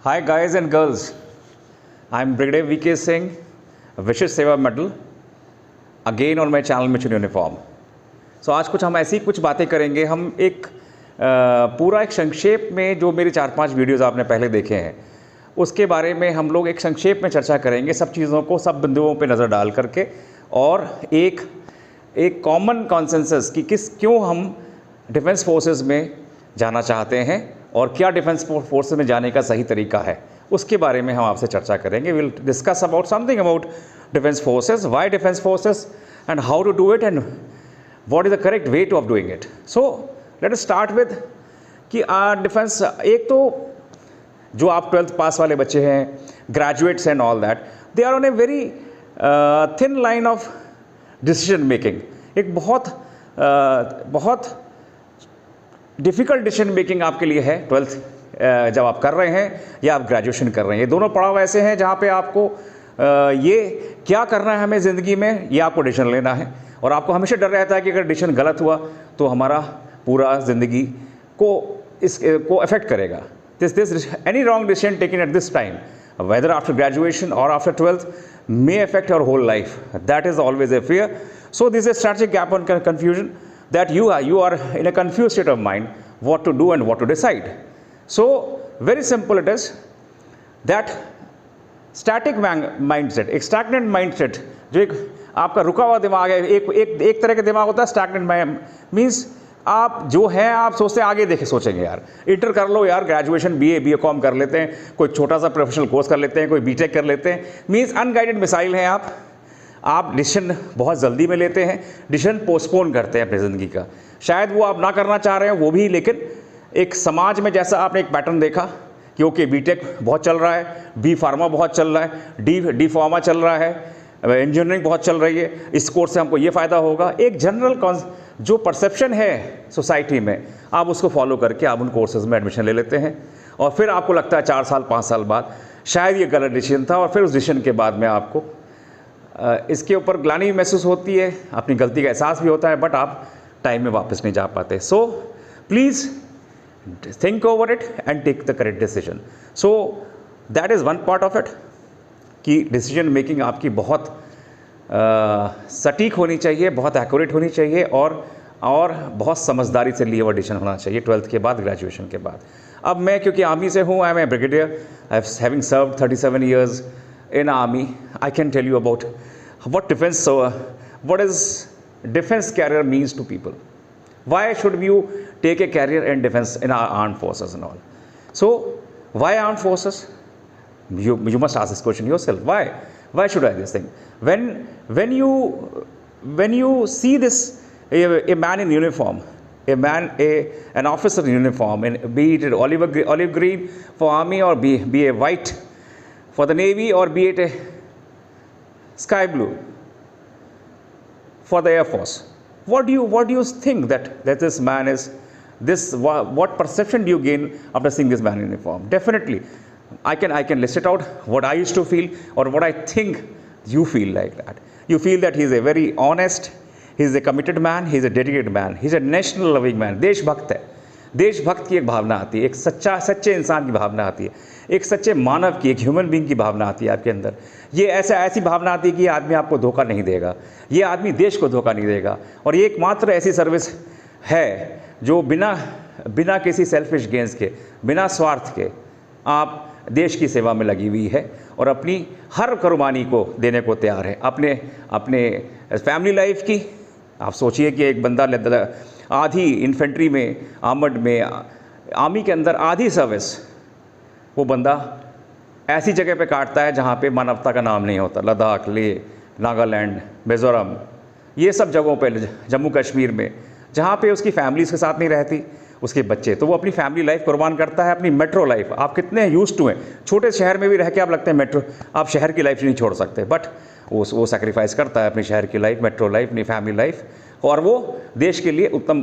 Hi guys and girls, I'm Brigadier VK Singh, Vishisht Seva medal, again on my channel mission uniform. So आज कुछ हम ऐसी कुछ बातें करेंगे। हम एक पूरा एक संक्षेप में जो मेरी 4-5 वीडियोज़ आपने पहले देखे हैं उसके बारे में हम लोग एक संक्षेप में चर्चा करेंगे, सब चीज़ों को सब बिंदुओं पे नज़र डाल करके, और एक कॉमन कॉन्सेंसस कि क्यों हम डिफेंस फोर्सेस में जाना चाहते हैं और क्या डिफेंस फोर्सेस में जाने का सही तरीका है, उसके बारे में हम आपसे चर्चा करेंगे। Will discuss about something about defence forces, why defence forces and how to do it and what is the correct way to of doing it. So let us start with कि डिफेंस, एक तो जो आप 12th pass वाले बच्चे हैं, graduates and all that, they are on a very thin line of decision making. एक बहुत डिफ़िकल्ट डिसीजन मेकिंग आपके लिए है 12th जब आप कर रहे हैं या आप ग्रेजुएशन कर रहे हैं। ये दोनों पड़ाव ऐसे हैं जहाँ पे आपको ये क्या करना है हमें ज़िंदगी में, ये आपको डिसीजन लेना है, और आपको हमेशा डर रहता है कि अगर डिसीजन गलत हुआ तो हमारा पूरा ज़िंदगी को अफेक्ट करेगा। This any wrong decision taken at this time, whether after graduation or after 12th, may affect your whole life. That is always a fear. So this is a strategic gap on confusion, that you are in a confused state of mind what to do and what to decide. So very simple it is that static mindset, एक stagnant mindset, जो एक आपका रुका हुआ दिमाग है, एक तरह का दिमाग होता है stagnant means आप जो हैं आप सोचते हैं आगे देखे, सोचेंगे यार इंटर कर लो, यार ग्रेजुएशन BA.Com कर लेते हैं, कोई छोटा सा प्रोफेशनल कोर्स कर लेते हैं, कोई B.Tech कर लेते हैं। मीन्स अनगाइडेड मिसाइल हैं आप डिसीजन बहुत जल्दी में लेते हैं, डिसीजन पोस्टपोन करते हैं अपनी ज़िंदगी का। शायद वो आप ना करना चाह रहे हैं वो भी, लेकिन एक समाज में जैसा आपने एक पैटर्न देखा कि ओके B.Tech बहुत चल रहा है, B फार्मा बहुत चल रहा है, D फार्मा चल रहा है, इंजीनियरिंग बहुत चल रही है, इस कोर्स से हमको ये फ़ायदा होगा। एक जनरल जो परसेप्शन है सोसाइटी में, आप उसको फॉलो करके आप उन कोर्सेज़ में एडमिशन ले लेते हैं, और फिर आपको लगता है 4 साल 5 साल बाद शायद ये गलत डिसीजन था, और फिर उस डिसीजन के बाद में आपको इसके ऊपर ग्लानि महसूस होती है, अपनी गलती का एहसास भी होता है, बट आप टाइम में वापस नहीं जा पाते। So please think over it and take the correct decision. So that is one part of it कि डिसीजन मेकिंग आपकी बहुत सटीक होनी चाहिए, बहुत एक्यूरेट होनी चाहिए, और बहुत समझदारी से लिया हुआ डिसीजन होना चाहिए 12th के बाद, ग्रेजुएशन के बाद। अब मैं क्योंकि आर्मी से हूँ, I am a brigadier, I having served 37 years in army, I can tell you about what is defense career means to people. Why should you take a career in defense in our armed forces and all? So why armed forces? You must ask this question yourself. Why should I this thing? When you see this a man in uniform, an officer in uniform, and be it olive green for army, or be a white for the navy, or be it a sky blue for the air force, what do you think that this man is this? What perception do you gain after seeing this man in uniform? Definitely I can list it out what I used to feel, or what I think you feel like that. You feel that he is a very honest, he is a committed man, he is a dedicated man, he is a national loving man, देशभक्त है। देशभक्त की एक भावना आती है, एक सच्चे इंसान की भावना आती है, एक सच्चे मानव की, एक ह्यूमन बीइंग की भावना आती है आपके अंदर। ये ऐसी भावना आती है कि ये आदमी आपको धोखा नहीं देगा, ये आदमी देश को धोखा नहीं देगा, और ये एकमात्र ऐसी सर्विस है जो बिना किसी सेल्फिश गेंस के, बिना स्वार्थ के आप देश की सेवा में लगी हुई है, और अपनी हर कुर्बानी को देने को तैयार है। अपने फैमिली लाइफ की आप सोचिए कि एक बंदा आधी इन्फेंट्री में, आर्मड में, आर्मी के अंदर आधी सर्विस वो बंदा ऐसी जगह पे काटता है जहाँ पे मानवता का नाम नहीं होता। लद्दाख, लेह, नागालैंड, मिज़ोरम, ये सब जगहों पे, जम्मू कश्मीर में, जहाँ पे उसकी फैमिलीज़ के साथ नहीं रहती, उसके बच्चे, तो वो अपनी फैमिली लाइफ कुर्बान करता है, अपनी मेट्रो लाइफ। आप कितने यूज्ड टू हैं, छोटे शहर में भी रह के आप लगते हैं मेट्रो, आप शहर की लाइफ नहीं छोड़ सकते, बट वो सेक्रीफाइस करता है अपनी शहर की लाइफ, मेट्रो लाइफ, अपनी फैमिली लाइफ, और वो देश के लिए उत्तम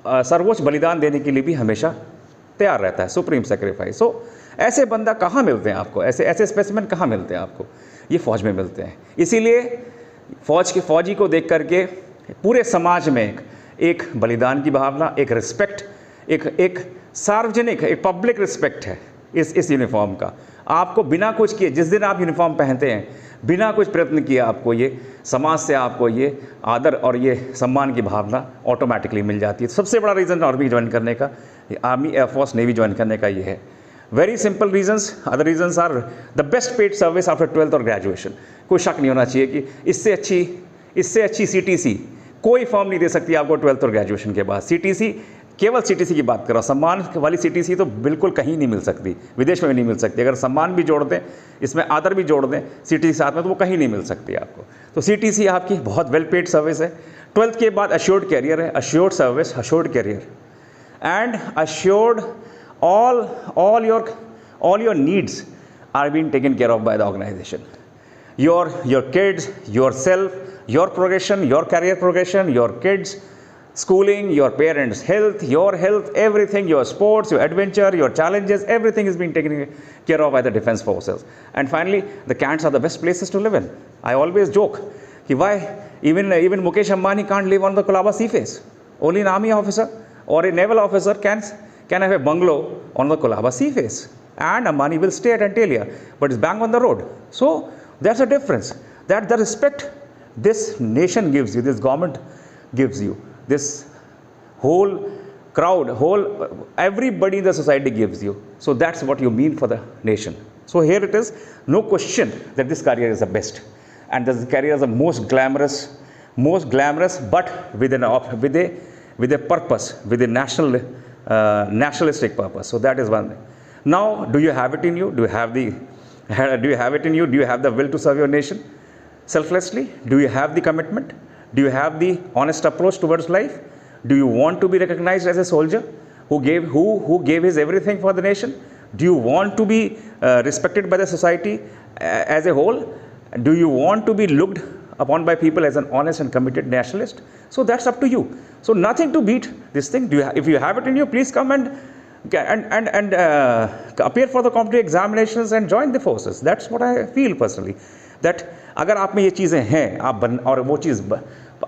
सर्वोच्च बलिदान देने के लिए भी हमेशा तैयार रहता है, सुप्रीम सेक्रीफाइस। सो ऐसे बंदा कहाँ मिलते हैं आपको, ऐसे स्पेसिमेन कहाँ मिलते हैं आपको? ये फ़ौज में मिलते हैं। इसीलिए फौजी को देख करके पूरे समाज में एक बलिदान की भावना, एक रिस्पेक्ट, एक सार्वजनिक, एक पब्लिक रिस्पेक्ट है इस यूनिफॉर्म का। आपको बिना कुछ किए, जिस दिन आप यूनिफॉर्म पहनते हैं, बिना कुछ प्रयत्न किए आपको ये समाज से आपको ये आदर और ये सम्मान की भावना ऑटोमेटिकली मिल जाती है। सबसे बड़ा रीज़न आर्मी ज्वाइन करने का, आर्मी, एयरफोर्स, नेवी ज्वाइन करने का ये है। Very simple reasons. Other reasons are the best paid service after 12th और ग्रेजुएशन। कोई शक नहीं होना चाहिए कि इससे अच्छी CTC कोई फॉर्म नहीं दे सकती आपको 12th और ग्रेजुएशन के बाद। CTC, केवल CTC की बात कर रहा हूँ, सम्मान वाली CTC तो बिल्कुल कहीं नहीं मिल सकती, विदेश में भी नहीं मिल सकती। अगर सम्मान भी जोड़ दें, इसमें आदर भी जोड़ दें CTC साथ में, तो वो कहीं नहीं मिल सकती आपको। तो CTC आपकी बहुत वेल पेड सर्विस है। 12th के बाद अश्योर्ड कैरियर है, assured service, assured career and assured all your needs are being taken care of by the organization. Your kids, yourself, your progression, your career progression, your kids schooling, your parents your health, everything, your sports, your adventure, your challenges, everything is being taken care of by the defense forces. And finally, the camps are the best places to live in. I always joke कि why even Mukesh Ambani can't live on the Colaba sea face. Only an army officer or a naval officer can have a bungalow on the Colaba sea face, and Ambani will stay at Antalya, but it's bang on the road. So that's a difference. That the respect this nation gives you, this government gives you, this whole crowd, everybody in the society gives you. So that's what you mean for the nation. So here it is, no question that this career is the best, and this career is the most glamorous, but with a purpose, with a nationalistic purpose. So that is one thing. Now, do you have it in you? Do you have the will to serve your nation selflessly? Do you have the commitment? Do you have the honest approach towards life? Do you want to be recognized as a soldier who gave his everything for the nation? Do you want to be respected by the society as a whole? Do you want to be looked upon by people as an honest and committed nationalist? So that's up to you. So nothing to beat this thing. If you have it in you, please come and appear for the competitive examinations and join the forces. That's what I feel personally. That अगर आप में ये चीज़ें हैं, और वो चीज़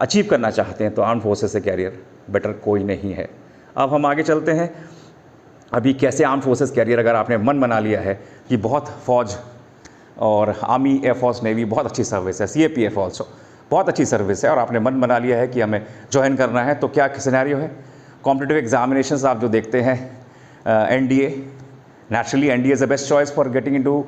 achieve करना चाहते हैं, तो आर्म फोर्सेस से कैरियर बेटर कोई नहीं है। अब हम आगे चलते हैं। अभी कैसे आर्म फोर्सेस कैरियर, अगर आपने मन बना लिया है कि बहुत फौज और आर्मी, एयरफोर्स, नेवी बहुत अच्छी सर्विस है, CAPF ऑल्सो बहुत अच्छी सर्विस है, और आपने मन बना लिया है कि हमें ज्वाइन करना है, तो क्या सिनेरियो है? कॉम्पिटिटिव एग्जामिनेशंस आप जो देखते हैं, NDA, naturally NDA is the best choice for getting into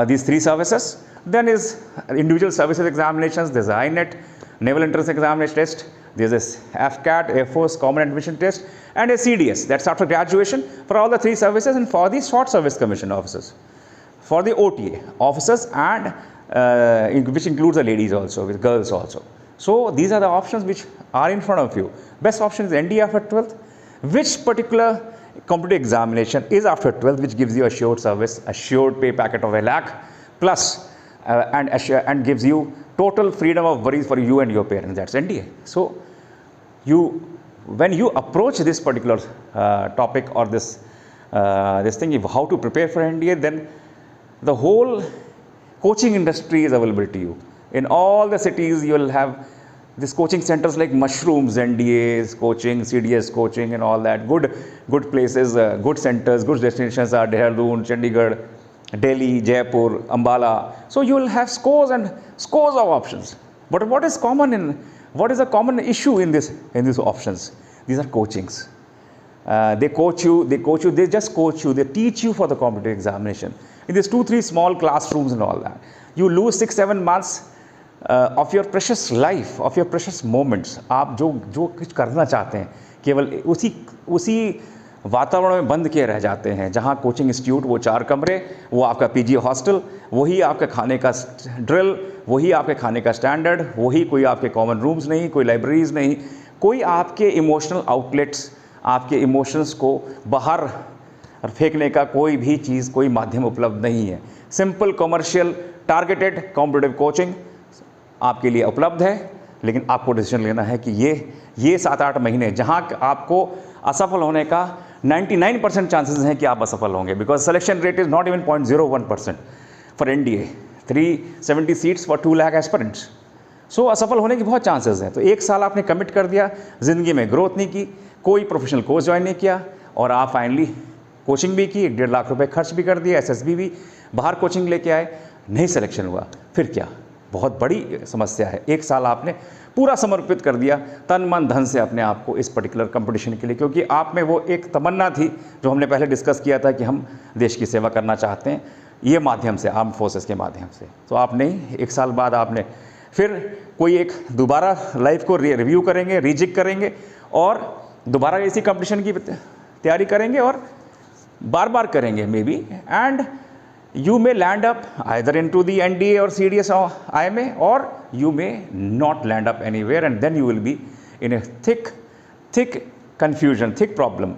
these three services. Then is individual services examinations, there's a INET, Naval Entrance Examination Test, there's a AFCAT, Air Force Common Admission Test, and a CDS, that's after graduation for all the three services, and for the short service commission officers, for the OTA officers, and which includes the ladies also, with girls also. So these are the options which are in front of you. Best option is NDA after 12th. Which particular competitive examination is after 12th, which gives you assured service, assured pay packet of 1 lakh plus, and gives you total freedom of worries for you and your parents. That's NDA. So when you approach this particular topic, or this thing, how to prepare for NDA, then the whole coaching industry is available to you. In all the cities, you will have these coaching centers like mushrooms, NDAs coaching, CDS coaching, and all that. Good places, good centers, good destinations are Dehradun, Chandigarh, Delhi, Jaipur, Ambala. So you will have scores and scores of options. But what is a common issue in these options? These are coachings. They just coach you, they teach you for the competitive examination. In these 2-3 small classrooms and all that, you lose 6-7 months of your precious life, of your precious moments. आप जो कुछ करना चाहते हैं, केवल उसी वातावरण में बंद किए रह जाते हैं, जहाँ कोचिंग इंस्टीट्यूट, वो 4 कमरे, वो आपका PG हॉस्टल, वही आपके खाने का ड्रिल, वही आपके खाने का स्टैंडर्ड, वही कोई आपके कॉमन रूम्स नहीं, कोई लाइब्रेरीज नहीं, कोई आपके इमोशनल आउटलेट्स, आपके इमोशंस को बाहर फेंकने का कोई भी चीज़, कोई माध्यम उपलब्ध नहीं है। Simple commercial targeted competitive coaching आपके लिए उपलब्ध है, लेकिन आपको डिसीजन लेना है कि ये 7-8 महीने जहां आपको असफल होने का 99% चांसेस हैं कि आप असफल होंगे, because selection rate is not even 0.01% for NDA, 370 seats for 2 lakh aspirants. So असफल होने की बहुत चांसेस हैं। तो 1 साल आपने कमिट कर दिया, ज़िंदगी में ग्रोथ नहीं की, कोई प्रोफेशनल कोर्स ज्वाइन नहीं किया, और आप फाइनली कोचिंग भी की, 1.5 लाख रुपए खर्च भी कर दिया, एसएसबी भी बाहर कोचिंग लेके आए, नहीं सिलेक्शन हुआ, फिर क्या? बहुत बड़ी समस्या है। 1 साल आपने पूरा समर्पित कर दिया तन मन धन से अपने आप को इस पर्टिकुलर कंपटीशन के लिए, क्योंकि आप में वो एक तमन्ना थी जो हमने पहले डिस्कस किया था कि हम देश की सेवा करना चाहते हैं ये माध्यम से, आर्म फोर्सेस के माध्यम से। तो आप नहीं, 1 साल बाद आपने फिर कोई एक दोबारा लाइफ को रिव्यू करेंगे, रीजिक करेंगे और दोबारा इसी कंपटीशन की तैयारी करेंगे और बार बार करेंगे may be, and you may land up either into the NDA or CDS or IMA, or you may not land up anywhere, and then you will be in a thick confusion, thick problem,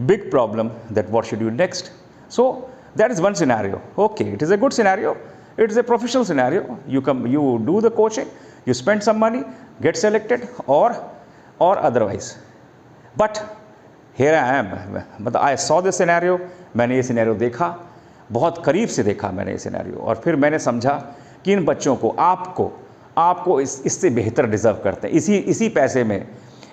big problem, that what should you next. So that is one scenario. Okay, it is a good scenario, it is a professional scenario. You do the coaching, you spend some money, get selected, or otherwise. But here I am, मतलब I saw this scenario, मैंने ये scenario देखा, बहुत करीब से देखा मैंने ये सिनेरियो, और फिर मैंने समझा कि इन बच्चों को आपको इससे बेहतर डिज़र्व करते हैं। इसी पैसे में,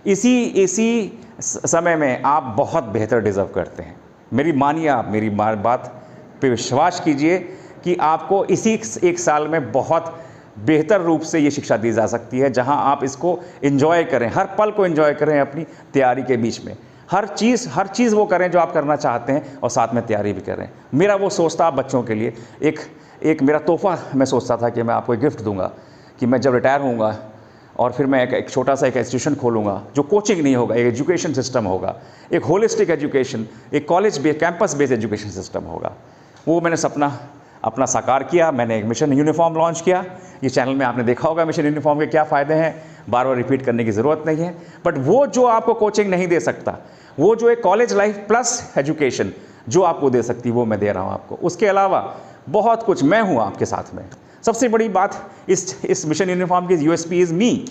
इसी समय में आप बहुत बेहतर डिज़र्व करते हैं। मेरी मानिए, आप मेरी बात पे विश्वास कीजिए कि आपको इसी 1 साल में बहुत बेहतर रूप से ये शिक्षा दी जा सकती है, जहां आप इसको एंजॉय करें, हर पल को एंजॉय करें अपनी तैयारी के बीच में। हर चीज़ वो करें जो आप करना चाहते हैं और साथ में तैयारी भी करें। मेरा वो सोच था बच्चों के लिए, एक मेरा तोहफ़ा मैं सोचता था कि मैं आपको एक गिफ्ट दूंगा कि मैं जब रिटायर होऊंगा और फिर मैं एक छोटा सा एक इंस्टीट्यूशन खोलूंगा जो कोचिंग नहीं होगा, एक एजुकेशन सिस्टम होगा, एक होलिस्टिक एजुकेशन, एक college based, campus based education system होगा। वो मैंने सपना अपना साकार किया। मैंने एक मिशन यूनिफॉर्म लॉन्च किया। ये चैनल में आपने देखा होगा मिशन यूनिफॉर्म के क्या फ़ायदे हैं, बार बार रिपीट करने की ज़रूरत नहीं है। बट वो जो आपको कोचिंग नहीं दे सकता, वो जो एक कॉलेज लाइफ प्लस एजुकेशन जो आपको दे सकती है, वो मैं दे रहा हूँ आपको। उसके अलावा बहुत कुछ मैं हूँ आपके साथ में। सबसे बड़ी बात इस मिशन यूनिफॉर्म की USP is me.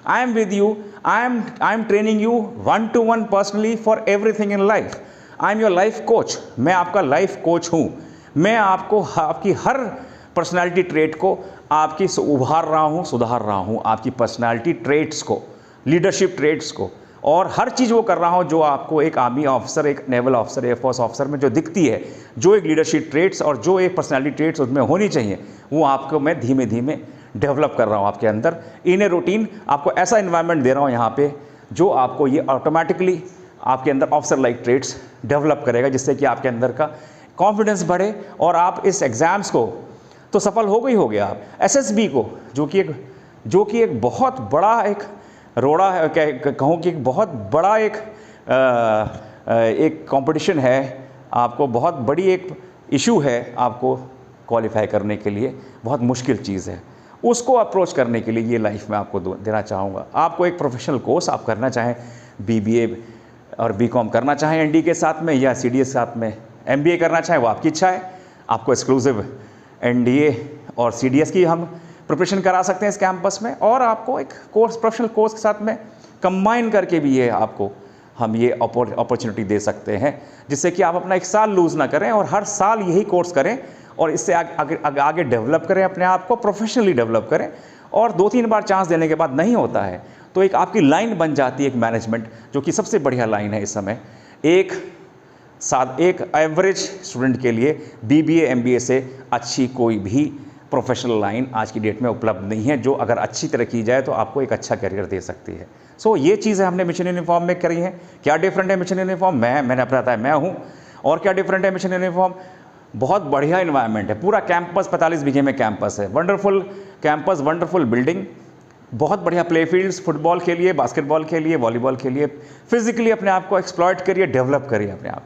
I am with you, I am training you 1-to-1 personally for everything in life. I am your life coach. मैं आपका लाइफ कोच हूँ। मैं आपको आपकी हर पर्सनालिटी ट्रेट को आपकी उभार रहा हूँ, सुधार रहा हूँ, आपकी पर्सनालिटी ट्रेट्स को, लीडरशिप ट्रेट्स को, और हर चीज़ वो कर रहा हूँ जो आपको एक आर्मी ऑफिसर, एक नेवल ऑफिसर, एयरफोर्स ऑफिसर में जो दिखती है, जो एक लीडरशिप ट्रेट्स और जो एक पर्सनालिटी ट्रेट्स उसमें होनी चाहिए, वो आपको मैं धीमे धीमे डेवलप कर रहा हूँ आपके अंदर। इन ए रूटीन आपको ऐसा इन्वायरमेंट दे रहा हूँ यहाँ पे जो आपको ये ऑटोमेटिकली आपके अंदर ऑफिसर लाइक ट्रेट्स डेवलप करेगा, जिससे कि आपके अंदर का कॉन्फिडेंस बढ़े और आप इस एग्ज़ाम्स को तो सफल हो गया आप एसएसबी को, जो कि एक बहुत बड़ा एक रोड़ा है, कहूँ कि एक बहुत बड़ा एक कंपटीशन है, आपको बहुत बड़ी एक इशू है आपको क्वालिफाई करने के लिए, बहुत मुश्किल चीज़ है। उसको अप्रोच करने के लिए ये लाइफ में आपको देना चाहूँगा। आपको एक प्रोफेशनल कोर्स आप करना चाहें, बीबीए और बीकॉम करना चाहें एनडी के साथ में, या सीडीएस के साथ में एमबीए करना चाहें, वो आपकी इच्छा है। आपको एक्सक्लूसिव एनडीए और सीडीएस की हम प्रिपरेशन करा सकते हैं इस कैंपस में, और आपको एक कोर्स, प्रोफेशनल कोर्स के साथ में कंबाइन करके भी ये आपको हम ये अपॉर्चुनिटी दे सकते हैं, जिससे कि आप अपना 1 साल लूज़ ना करें और हर साल यही कोर्स करें और इससे आगे डेवलप करें, अपने आप को प्रोफेशनली डेवलप करें। और 2-3 बार चांस देने के बाद नहीं होता है तो एक आपकी लाइन बन जाती है, एक मैनेजमेंट, जो कि सबसे बढ़िया लाइन है इस समय। एक एवरेज स्टूडेंट के लिए बीबीए एमबीए से अच्छी कोई भी प्रोफेशनल लाइन आज की डेट में उपलब्ध नहीं है, जो अगर अच्छी तरह की जाए तो आपको एक अच्छा करियर दे सकती है। सो ये चीज़ें हमने मिशन यूनिफॉर्म में करी हैं। क्या डिफरेंट है मिशन यूनिफॉर्म? मैंने अपना बताया मैं हूँ। और क्या डिफरेंट है मिशन यूनिफॉर्म? बहुत बढ़िया इन्वायरमेंट है, पूरा कैंपस 45 बीघे में कैंपस है, वंडरफुल कैंपस, वंडरफुल बिल्डिंग, बहुत बढ़िया प्ले फील्ड्स, फुटबॉल के लिए, बास्केटबॉल के लिए, वॉलीबॉल के लिए। फिजिकली अपने आप को एक्सप्लॉइट करिए, डेवलप करिए अपने आप।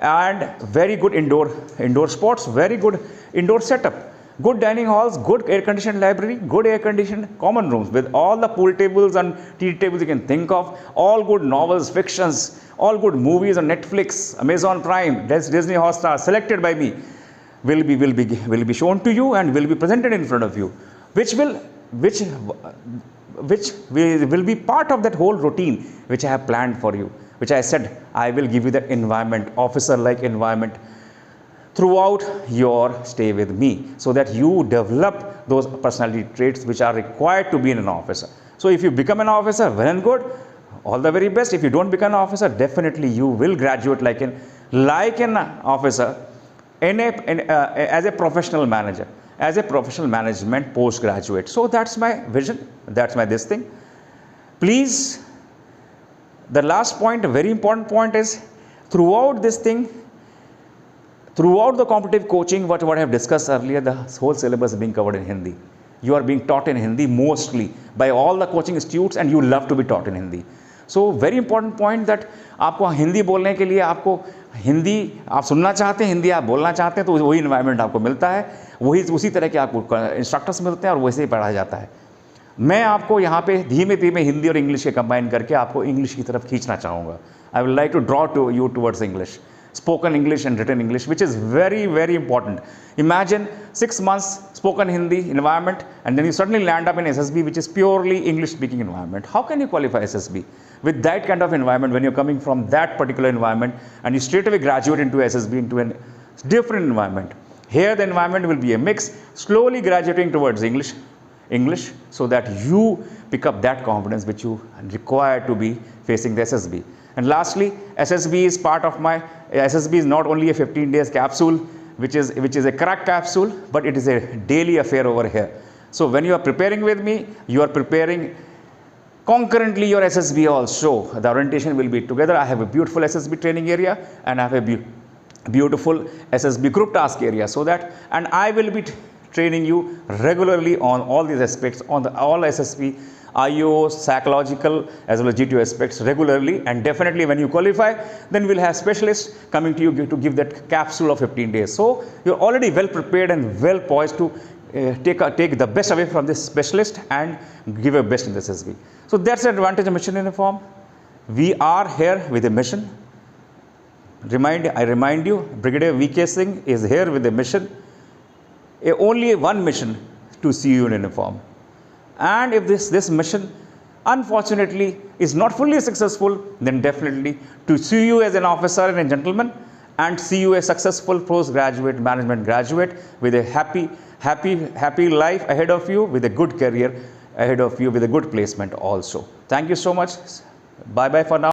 And very good indoor sports, very good indoor setup, good dining halls, good air conditioned library, good air conditioned common rooms with all the pool tables and tea tables you can think of, all good novels, fictions, all good movies on Netflix, Amazon Prime, Disney Hotstar, selected by me, will be shown to you and will be presented in front of you, which will be part of that whole routine which I have planned for you, which I said I will give you that environment, officer like environment throughout your stay with me, so that you develop those personality traits which are required to be in an officer. So if you become an officer, well and good, all the very best. If you don't become an officer, definitely you will graduate like an like an officer as a professional manager, as a professional management postgraduate. So that's my vision, that's my this thing. Please, the last point, a very important point is, throughout this thing, throughout the competitive coaching, what I have discussed earlier, the whole syllabus is being covered in Hindi. You are being taught in Hindi mostly by all the coaching institutes, and you love to be taught in Hindi. So very important point that आपको हिंदी बोलने के लिए, आपको हिंदी आप सुनना चाहते हैं, हिंदी आप बोलना चाहते हैं, तो वही इन्वायरमेंट आपको मिलता है, वही उसी तरह के आपको इंस्ट्रक्टर्स मिलते हैं और वैसे ही पढ़ाया जाता है. मैं आपको यहाँ पे धीमे धीमे हिंदी और इंग्लिश के कंबाइन करके आपको इंग्लिश की तरफ खींचना चाहूँगा. I will like to draw to you towards English, spoken English and written English, which is very, very important. Imagine 6 months spoken Hindi environment, and then you suddenly land up in SSB, which is purely English speaking environment. How can you qualify SSB with that kind of environment when you're coming from that particular environment and you straight away graduate into SSB, into a different environment? Here the environment will be a mix, slowly graduating towards English, so that you pick up that confidence which you require to be facing the SSB. And lastly, SSB is part of my, SSB is not only a 15 days capsule, which is a crack capsule, but it is a daily affair over here. So when you are preparing with me, you are preparing concurrently your SSB also. The orientation will be together. I have a beautiful SSB training area, and I have a beautiful SSB group task area, so that, and I will be training you regularly on all these aspects, on all SSB, IO, psychological as well as GTO aspects regularly, and definitely when you qualify, then we'll have specialists coming to you to give that capsule of 15 days. So you're already well prepared and well poised to take the best away from this specialist and give your best in the SSB. So that's the advantage of mission uniform. We are here with a mission. I remind you, Brigadier VK Singh is here with a mission, only one mission, to see you in uniform. And if this mission unfortunately is not fully successful, then definitely to see you as an officer and a gentleman, and see you a successful postgraduate management graduate with a happy life ahead of you, with a good career ahead of you, with a good placement also. Thank you so much. Bye bye for now.